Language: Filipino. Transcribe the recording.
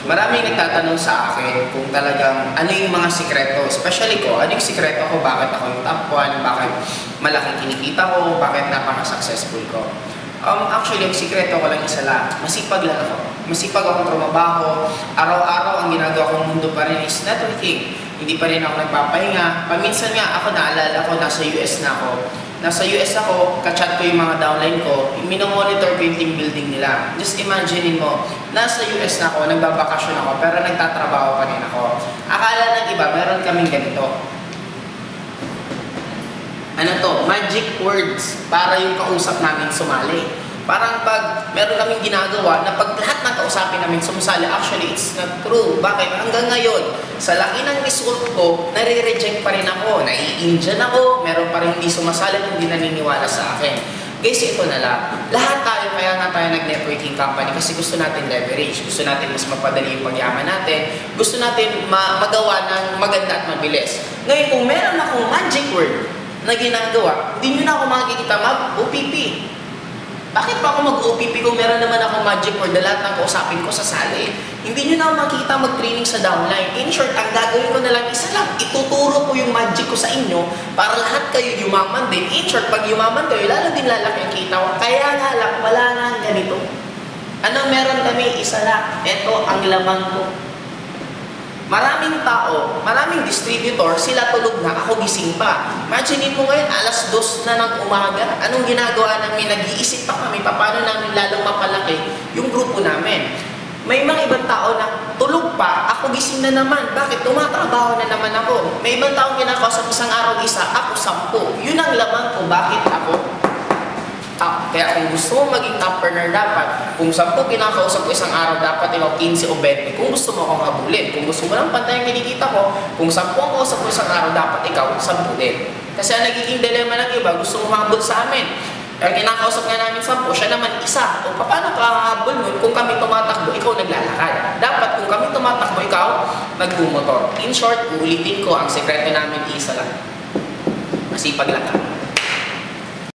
Maraming nagtatanong sa akin kung talagang ano yung mga sikreto, especially ko, ano yung sikreto ko, bakit ako yung top 1, bakit malaking kinikita ko, bakit napaka-successful ko. Actually, ang sikreto ko lang isa lang, masipag lang ako. Masipag akong trumabaho, araw-araw ang ginagawa kong mundo pa rin is networking. Hindi pa rin ako nagpapahinga. Paminsan nga ako naalala ko, nasa US na ako. Nasa US ako, kachat ko yung mga downline ko, minomonitor ko yung team building nila. Just imagine mo, nasa US na ako, nagbabakasyon ako, pero nagtatrabaho pa rin ako. Akala ng iba, meron kaming ganito. Ano to? Magic words para yung kausap namin sumali. Parang pag meron kaming ginagawa na pag lahat ng kausapin namin sumasali, actually it's not true. Bakit? Hanggang ngayon, sa laki ng result ko, nare-reject pa rin ako. Nai-Indian ako, meron pa rin hindi sumasali, hindi naniniwala sa akin. Guys, ito na lang. Lahat tayo, kaya nga tayo nag-networking company kasi gusto natin leverage. Gusto natin mas mapadali yung pagyaman natin. Gusto natin magawa ng maganda at mabilis. Ngayon, kung meron akong magic word na ginagawa, hindi nyo na ako makikita mag-OPP. Bakit pa ako mag-OPP kung meron naman ako magic word na lahat ng kausapin ko sa sali? Hindi nyo na ako makikita mag-training sa downline. In short, ang gagawin ko na lang isa lang, ituturo ko yung magic ko sa inyo para lahat kayo yumaman din. In short, pag yumaman kayo, lalo din lalaki ang kita ko. Kaya nga lang, wala nga ganito. Anong meron kami? Isa lang. Ito ang laman ko. Maraming tao, maraming distributor, sila tulog na, ako gising pa. Imagine mo ngayon, alas 2 na ng umaga. Anong ginagawa namin? Nag-iisip pa kami, paano namin lalong mapalaki yung grupo namin. May mga ibang tao na tulog pa, ako gising na naman. Bakit? Tumatrabaho na naman ako. May ibang tao kinakausap isang araw isa, ako 10. Yun ang laman ko, bakit ako? Kaya kung gusto mo maging top earner dapat, kung 10 kinakausap ko isang araw, dapat ikaw 15 o 20. Kung gusto mo akong habulin, kung gusto mo lang pantay ang kinikita ko, kung 10 ang kausap ko isang araw, dapat ikaw 10 din. Kasi ang nagiging dilemma ng iba, gusto mo mahabol sa amin. Kaya kinakausap nga namin 10, siya naman isa. O paano ka hahabol mo kung kami tumatakbo, ikaw naglalakad? Dapat kung kami tumatakbo, ikaw nagbumotor. In short, uulitin ko, ang sekreto namin isa lang. Masipag lang ka.